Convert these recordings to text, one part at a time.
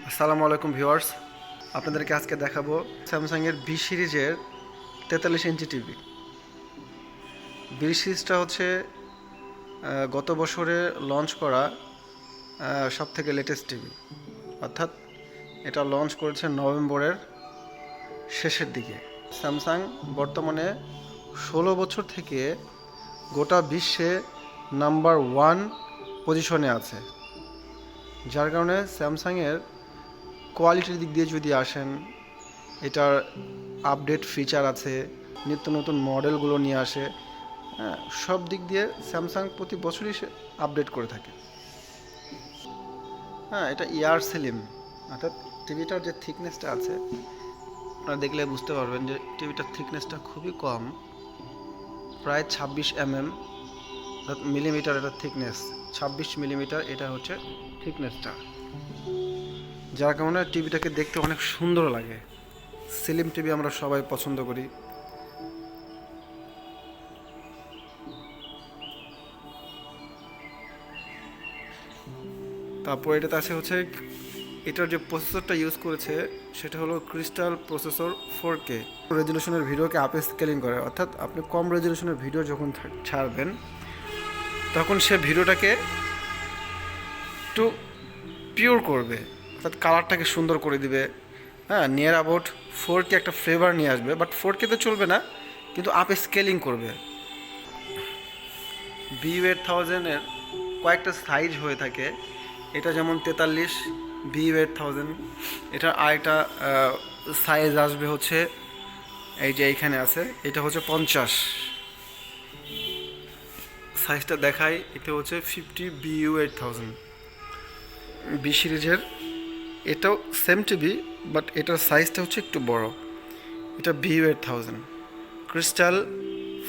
আসসালামু আলাইকুম ভিউয়ার্স, আপনাদেরকে আজকে দেখাবো স্যামসাংয়ের বি সিরিজের 43 ইঞ্চি টিভি। বি সিরিজটা হচ্ছে গত বছরে লঞ্চ করা সব থেকে লেটেস্ট টিভি, অর্থাৎ এটা লঞ্চ করেছে নভেম্বরের শেষের দিকে। স্যামসাং বর্তমানে 16 বছর থেকে গোটা বিশ্বে নাম্বার 1 পজিশনে আছে, যার কারণে স্যামসাংয়ের কোয়ালিটির দিক দিয়ে যদি আসেন, এটার আপডেট ফিচার আছে, নিত্য নতুন মডেলগুলো নিয়ে আসে, হ্যাঁ, সব দিক দিয়ে স্যামসাং প্রতি বছরই সে আপডেট করে থাকে। হ্যাঁ, এটা ইয়ার সেলিম, অর্থাৎ টিভিটার যে থিকনেসটা আছে আপনারা দেখলে বুঝতে পারবেন যে টিভিটার থিকনেসটা খুবই কম, প্রায় 26 অর্থাৎ মিলিমিটার। এটা থিকনেস 26 মিলিমিটার, এটা হচ্ছে থিকনেসটা, যার কারণে টিভিটাকে দেখতে অনেক সুন্দর লাগে। স্লিম টিভি আমরা সবাই পছন্দ করি। তারপর এটাতে আছে হচ্ছে এটার যে প্রসেসরটা ইউজ করেছে সেটা হলো ক্রিস্টাল প্রসেসর 4K রেজলিউশনের ভিডিওকে আপ স্কেলিং করে, অর্থাৎ আপনি কম রেজলিউশনের ভিডিও যখন ছাড়বেন তখন সে ভিডিওটাকে একটু পিওর করবে, অর্থাৎ কালারটাকে সুন্দর করে দিবে। হ্যাঁ, নিয়ার অ্যাবাউট 4K একটা ফ্লেভার নিয়ে আসবে, বাট 4K তো চলবে না, কিন্তু আপ স্কেলিং করবে। BU8000-এর কয়েকটা সাইজ হয়ে থাকে, এটা যেমন 43 BU8000, এটা আরেকটা সাইজ আসবে হচ্ছে এই যে এইখানে আছে, এটা হচ্ছে 50 সাইজটা দেখাই। এটা হচ্ছে 50 BU8000 বি সিরিজের। এটাও সেম টিভি, বাট এটার সাইজটা হচ্ছে একটু বড়। এটা BU8000 ক্রিস্টাল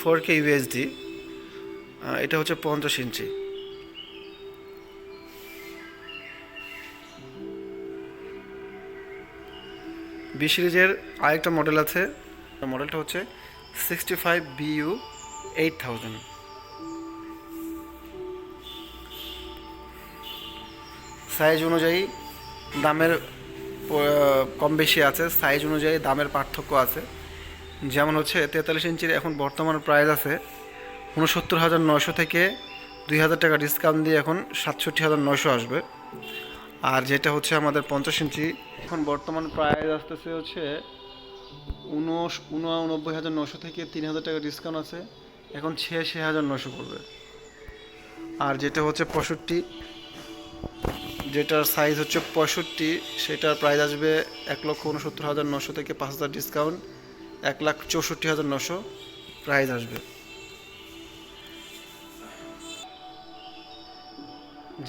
4K UHD, এটা হচ্ছে 50 ইঞ্চি। বি সিরিজের আরেকটা মডেল আছে, মডেলটা হচ্ছে 65 BU8000। সাইজ অনুযায়ী দামের কম বেশি আছে, সাইজ অনুযায়ী দামের পার্থক্য আছে। যেমন হচ্ছে 43 ইঞ্চির এখন বর্তমান প্রাইস আছে 69,900 থেকে 2,000 টাকা ডিসকাউন্ট দিয়ে এখন 67,900 আসবে। আর যেটা হচ্ছে আমাদের 50 ইঞ্চি, এখন বর্তমান প্রাইস আসতেছে হচ্ছে 89,900 থেকে 3,000 টাকা ডিসকাউন্ট আছে, এখন 86,900 পড়বে। আর যেটা হচ্ছে 65, যেটার সাইজ হচ্ছে 65, সেটার প্রাইস আসবে 1,69,900 থেকে 5,000 ডিসকাউন্ট 1,64,900 প্রাইস আসবে।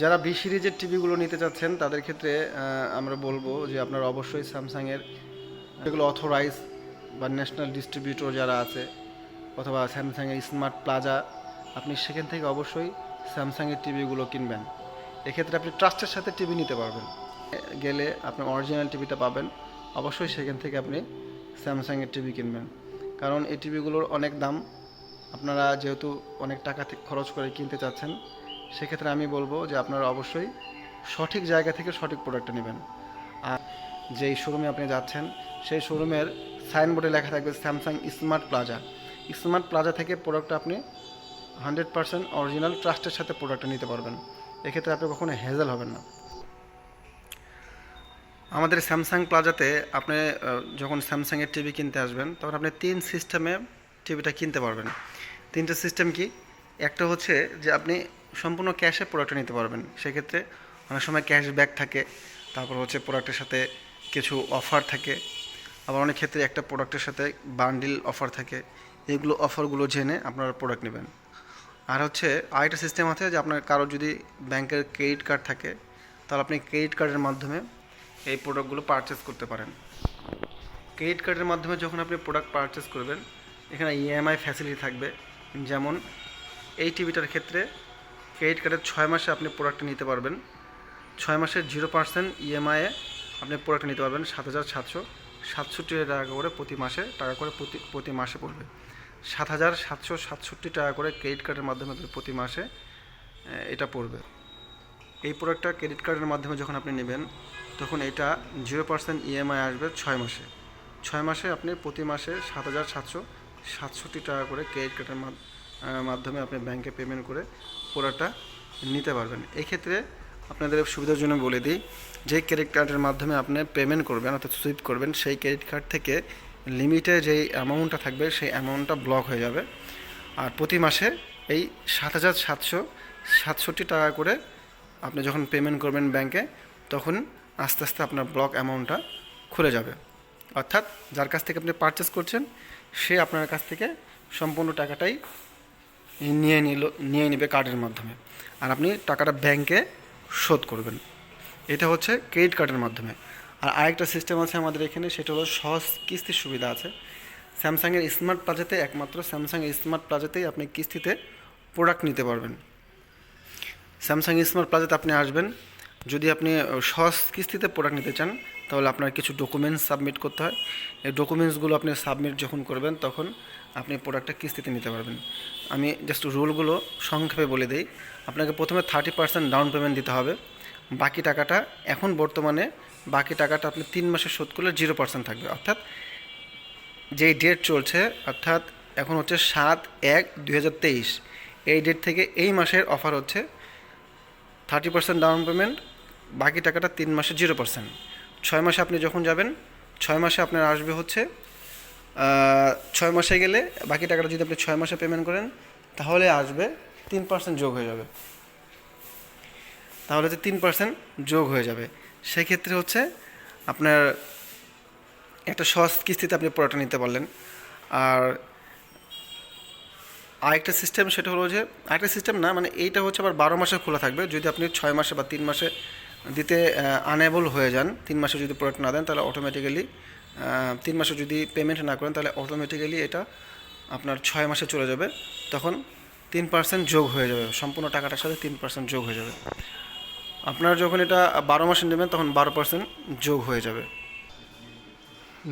যারা বি সিরিজের টিভিগুলো নিতে চাচ্ছেন তাদের ক্ষেত্রে আমরা বলবো যে আপনারা অবশ্যই স্যামসাংয়ের যেগুলো অথরাইজ বা ন্যাশনাল ডিস্ট্রিবিউটর যারা আছে, অথবা স্যামসাংয়ের স্মার্ট প্লাজা, আপনি সেখান থেকে অবশ্যই স্যামসাংয়ের টিভিগুলো কিনবেন। এক্ষেত্রে আপনি ট্রাস্টের সাথে টিভি নিতে পারবেন, গেলে আপনি অরিজিনাল টিভিটা পাবেন। অবশ্যই সেখান থেকে আপনি স্যামসাংয়ের টিভি কিনবেন, কারণ এই টিভিগুলোর অনেক দাম। আপনারা যেহেতু অনেক টাকা খরচ করে কিনতে চাচ্ছেন, সেক্ষেত্রে আমি বলবো যে আপনারা অবশ্যই সঠিক জায়গা থেকে সঠিক প্রোডাক্টটা নেবেন। আর যেই শোরুমে আপনি যাচ্ছেন সেই শোরুমের সাইনবোর্ডে লেখা থাকবে Samsung smart plaza. Smart plaza থেকে প্রোডাক্টটা আপনি 100% অরিজিনাল ট্রাস্টের সাথে প্রোডাক্টটা নিতে পারবেন। এক্ষেত্রে আপনি কখনো হেজেল হবেন না। আমাদের স্যামসাং প্লাজাতে আপনি যখন স্যামসাংয়ের টিভি কিনতে আসবেন তখন আপনি 3 সিস্টেমে টিভিটা কিনতে পারবেন। 3টে সিস্টেম কি? একটা হচ্ছে যে আপনি সম্পূর্ণ ক্যাশে প্রোডাক্টটা নিতে পারবেন, সেক্ষেত্রে অনেক সময় ক্যাশব্যাক থাকে, তারপর হচ্ছে প্রোডাক্টের সাথে কিছু অফার থাকে, আবার অনেক ক্ষেত্রে একটা প্রোডাক্টের সাথে বান্ডিল অফার থাকে। এগুলো অফারগুলো জেনে আপনারা প্রোডাক্ট নেবেন। আর হচ্ছে আরেকটা সিস্টেম আছে যে আপনার কারো যদি ব্যাংকের ক্রেডিট কার্ড থাকে, তাহলে আপনি ক্রেডিট কার্ডের মাধ্যমে এই প্রোডাক্টগুলো পারচেস করতে পারেন। ক্রেডিট কার্ডের মাধ্যমে যখন আপনি প্রোডাক্ট পারচেস করবেন, এখানে EMI ফ্যাসিলিটি থাকবে। যেমন এই টিভিটার ক্ষেত্রে ক্রেডিট কার্ডের 6 মাসে আপনি প্রোডাক্টটা নিতে পারবেন। 6 মাসের 0% EMI-এ আপনি প্রোডাক্টটা নিতে পারবেন। 7,767 টাকা করে প্রতি মাসে পড়বে। 7,767 টাকা করে ক্রেডিট কার্ডের মাধ্যমে প্রতি মাসে এটা পড়বে। এই প্রোডাক্টটা ক্রেডিট কার্ডের মাধ্যমে যখন আপনি নেবেন তখন এটা 0% EMI আসবে 6 মাসে। 6 মাসে আপনি প্রতি মাসে 7,767 টাকা করে ক্রেডিট কার্ডের মাধ্যমে আপনি ব্যাংকে পেমেন্ট করে প্রোডাক্টটা নিতে পারবেন। এই ক্ষেত্রে আপনাদের সুবিধার জন্য বলে দিই, যে ক্রেডিট কার্ডের মাধ্যমে আপনি পেমেন্ট করবেন অর্থাৎ সুইপ করবেন, সেই ক্রেডিট কার্ড থেকে লিমিটে যেই অ্যামাউন্টটা থাকবে সেই অ্যামাউন্টটা ব্লক হয়ে যাবে। আর প্রতি মাসে এই 7,767 টাকা করে আপনি যখন পেমেন্ট করবেন ব্যাংকে, তখন আস্তে আস্তে আপনার ব্লক অ্যামাউন্টটা খুলে যাবে। অর্থাৎ যার কাছ থেকে আপনি পারচেস করছেন সে আপনার কাছ থেকে সম্পূর্ণ টাকাটাই নিয়ে নেবে কার্ডের মাধ্যমে, আর আপনি টাকাটা ব্যাংকে শোধ করবেন। এটা হচ্ছে ক্রেডিট কার্ডের মাধ্যমে। আর আরেকটা সিস্টেম আছে আমাদের এখানে, সেটা হলো সহজ কিস্তির সুবিধা আছে। স্যামসাংয়ের স্মার্ট প্লাজাতে, একমাত্র স্যামসাংয়ের স্মার্ট প্লাজাতেই আপনি কিস্তিতে প্রোডাক্ট নিতে পারবেন। স্যামসাং স্মার্ট প্লাজাতে আপনি আসবেন, যদি আপনি সহজ কিস্তিতে প্রোডাক্ট নিতে চান তাহলে আপনার কিছু ডকুমেন্টস সাবমিট করতে হয়। এই ডকুমেন্টসগুলো আপনি সাবমিট যখন করবেন তখন আপনি প্রোডাক্টটা কিস্তিতে নিতে পারবেন। আমি জাস্ট রুলগুলো সংক্ষেপে বলে দিই। আপনাকে প্রথমে 30% ডাউন পেমেন্ট দিতে হবে। বাকি টাকাটা এখন বর্তমানে বাকি টাকাটা আপনি 3 মাসে শোধ করলে 0% থাকবে। অর্থাৎ যেই ডেট চলছে, অর্থাৎ এখন হচ্ছে 7/1/2023, এই ডেট থেকে এই মাসের অফার হচ্ছে 30% ডাউন পেমেন্ট, বাকি টাকাটা 3 মাসে 0%। 6 মাসে আপনি যখন যাবেন, 6 মাসে আপনার আসবে হচ্ছে 6 মাসে গেলে বাকি টাকাটা যদি আপনি 6 মাসে পেমেন্ট করেন তাহলে আসবে 3% যোগ হয়ে যাবে। তাহলে হচ্ছে 3% যোগ হয়ে যাবে। সেক্ষেত্রে হচ্ছে আপনার একটা সহজ কিস্তিতে আপনি প্রোডাক্টটা নিতে পারলেন। আর আরেকটা সিস্টেম, সেটা হলো যে আরেকটা সিস্টেম না, মানে এইটা হচ্ছে আবার 12 মাসে খোলা থাকবে। যদি আপনি 6 মাসে বা 3 মাসে দিতে আনএবল হয়ে যান, 3 মাসে যদি প্রোডাক্ট না দেন তাহলে অটোমেটিক্যালি 3 মাসে যদি পেমেন্ট না করেন তাহলে অটোমেটিক্যালি এটা আপনার 6 মাসে চলে যাবে। তখন 3% যোগ হয়ে যাবে, সম্পূর্ণ টাকাটার সাথে 3% যোগ হয়ে যাবে। আপনারা যখন এটা 12 মাসে নেবেন তখন 12% যোগ হয়ে যাবে।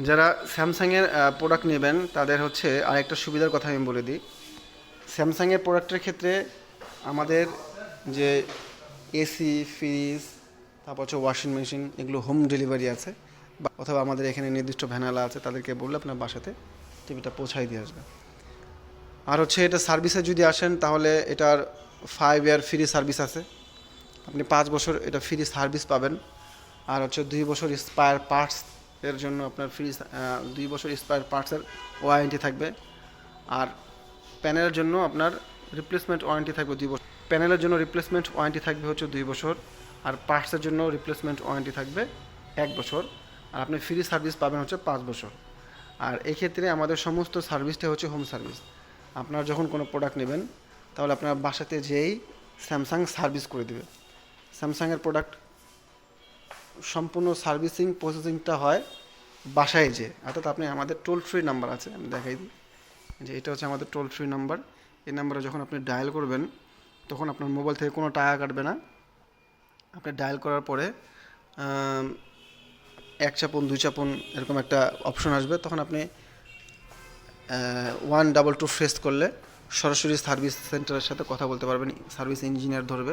যারা স্যামসাংয়ের প্রোডাক্ট নেবেন তাদের হচ্ছে আরেকটা সুবিধার কথা আমি বলে দিই। স্যামসাংয়ের প্রোডাক্টের ক্ষেত্রে আমাদের যে এসি, ফ্রিজ, তারপর হচ্ছে ওয়াশিং মেশিন, এগুলো হোম ডেলিভারি আছে, অথবা আমাদের এখানে নির্দিষ্ট ভ্যানালা আছে, তাদেরকে বললে আপনার বাসাতে টিভিটা পৌঁছাই দিয়ে আসবে। আর হচ্ছে এটা সার্ভিসে যদি আসেন তাহলে এটার 5 ইয়ার ফ্রি সার্ভিস আছে। আপনি 5 বছর এটা ফ্রি সার্ভিস পাবেন। আর হচ্ছে 2 বছর স্পায়ার পার্টস এর জন্য আপনার ফ্রি 2 বছর স্পায়ার পার্টসের ওয়ারেন্টি থাকবে। আর প্যানেলের জন্য আপনার রিপ্লেসমেন্ট ওয়ারেন্টি থাকবে 2 বছর। প্যানেলের জন্য রিপ্লেসমেন্ট ওয়ারেন্টি থাকবে হচ্ছে 2 বছর, আর পার্টসের জন্য রিপ্লেসমেন্ট ওয়ারেন্টি থাকবে 1 বছর। আর আপনি ফ্রি সার্ভিস পাবেন হচ্ছে 5 বছর। আর এই ক্ষেত্রে আমাদের সমস্ত সার্ভিসটা হচ্ছে হোম সার্ভিস। আপনার যখন কোনো প্রোডাক্ট নেবেন তাহলে আপনার বাসাতে যেই স্যামসাং সার্ভিস করে দেবে। স্যামসাংয়ের প্রোডাক্ট সম্পূর্ণ সার্ভিসিং প্রসেসিংটা হয় বাসায় যে, অর্থাৎ আপনি আমাদের টোল ফ্রি নাম্বার আছে, আমি দেখাই দিই যে এটা হচ্ছে আমাদের টোল ফ্রি নাম্বার। এই নাম্বারে যখন আপনি ডায়াল করবেন তখন আপনার মোবাইল থেকে কোনো টাকা কাটবে না। আপনি ডায়াল করার পরে 1 চাপুন 2 চাপুন এরকম একটা অপশন আসবে, তখন আপনি 122 প্রেস করলে সরাসরি সার্ভিস সেন্টারের সাথে কথা বলতে পারবেন। সার্ভিস ইঞ্জিনিয়ার ধরবে,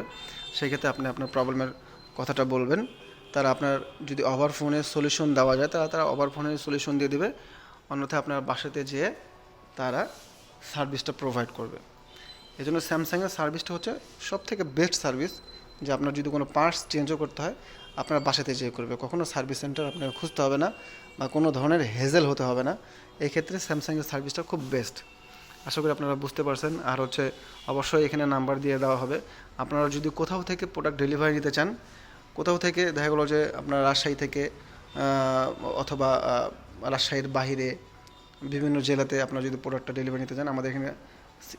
সেক্ষেত্রে আপনি আপনার প্রবলেমের কথাটা বলবেন। তারা আপনার যদি ওভার ফোনের সলিউশন দেওয়া যায় তারা ওভার ফোনের সলিউশন দিয়ে দেবে, অন্যথায় আপনার বাসাতে যেয়ে তারা সার্ভিসটা প্রোভাইড করবে। এই জন্য স্যামসাংয়ের সার্ভিসটা হচ্ছে সবথেকে বেস্ট সার্ভিস, যে আপনার যদি কোনো পার্টস চেঞ্জও করতে হয় আপনার বাসাতে যেয়ে করবে। কখনো সার্ভিস সেন্টার আপনার খুঁজতে হবে না বা কোনো ধরনের হেজেল হতে হবে না। এই ক্ষেত্রে স্যামসাংয়ের সার্ভিসটা খুব বেস্ট। আশা করি আপনারা বুঝতে পারছেন। আর হচ্ছে অবশ্যই এখানে নাম্বার দিয়ে দেওয়া হবে। আপনারা যদি কোথাও থেকে প্রোডাক্ট ডেলিভারি নিতে চান, কোথাও থেকে দেখা গেলো যে আপনার রাজশাহী থেকে অথবা রাজশাহীর বাহিরে বিভিন্ন জেলাতে আপনারা যদি প্রোডাক্টটা ডেলিভারি নিতে চান, আমাদের এখানে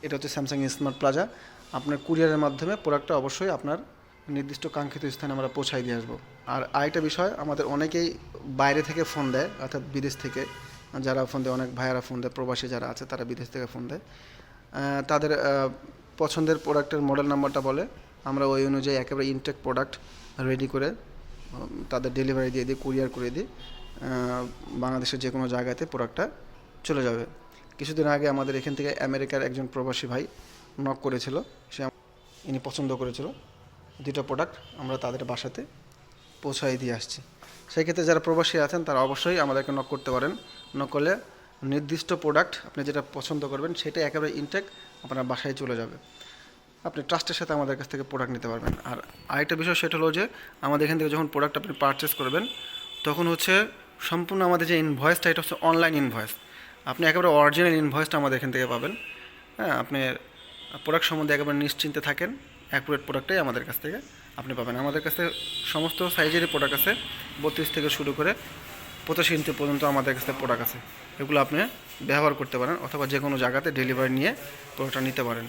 এটা হচ্ছে স্যামসাং স্মার্ট প্লাজা। আপনার কুরিয়ারের মাধ্যমে প্রোডাক্টটা অবশ্যই আপনার নির্দিষ্ট কাঙ্ক্ষিত স্থানে আমরা পৌঁছাই দিয়ে আসবো। আর আরেকটা বিষয়, আমাদের অনেকেই বাইরে থেকে ফোন দেয়, অর্থাৎ বিদেশ থেকে যারা ফোন দেয়, অনেক ভাইয়ারা ফোন দেয়, প্রবাসী যারা আছে তারা বিদেশ থেকে ফোন দেয়। তাদের পছন্দের প্রোডাক্টের মডেল নাম্বারটা বলে, আমরা ওই অনুযায়ী একেবারে ইনটেক প্রোডাক্ট রেডি করে তাদের ডেলিভারি দিয়ে দিই, কুরিয়ার করে দিই। বাংলাদেশের যে কোনো জায়গাতে প্রোডাক্টটা চলে যাবে। কিছুদিন আগে আমাদের এখান থেকে আমেরিকার একজন প্রবাসী ভাই নক করেছিল, ইনি পছন্দ করেছিল, দুটো প্রোডাক্ট আমরা তাদের বাসাতে পৌঁছাই দিয়ে আসছি। সেক্ষেত্রে যারা প্রবাসী আছেন তারা অবশ্যই আমাদেরকে নক করতে পারেন। নক করলে নির্দিষ্ট প্রোডাক্ট আপনি যেটা পছন্দ করবেন সেটা একেবারে ইনটেক আপনার বাসায় চলে যাবে। আপনি ট্রাস্টের সাথে আমাদের কাছ থেকে প্রোডাক্ট নিতে পারবেন। আর আরেকটা বিষয় সেটা হলো যে আমাদের এখান থেকে যখন প্রোডাক্ট আপনি পারচেস করবেন তখন হচ্ছে সম্পূর্ণ আমাদের যে ইনভয়েসটা এটা হচ্ছে অনলাইন ইনভয়েস। আপনি একেবারে অরিজিনাল ইনভয়েসটা আমাদের এখান থেকে পাবেন। হ্যাঁ, আপনি প্রোডাক্ট সম্বন্ধে একেবারে নিশ্চিন্তে থাকেন, অ্যাকুরেট প্রোডাক্টটাই আমাদের কাছ থেকে আপনি পাবেন। আমাদের কাছে সমস্ত সাইজেরই প্রোডাক্ট আছে, 32 থেকে শুরু করে 85 ইঞ্চি পর্যন্ত আমাদের কাছে প্রোডাক্ট আছে। এগুলো আপনি ব্যবহার করতে পারেন অথবা যে কোনো জায়গাতে ডেলিভারি নিয়ে প্রোডাক্টটা নিতে পারেন।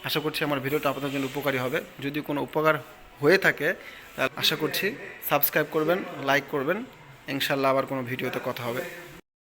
আশা করছি আমার ভিডিওটা আপনাদের জন্য উপকারী হবে। যদি কোনো উপকার হয়ে থাকে তাহলে আশা করছি সাবস্ক্রাইব করবেন, লাইক করবেন। ইনশাল্লাহ আবার কোনো ভিডিওতে কথা হবে।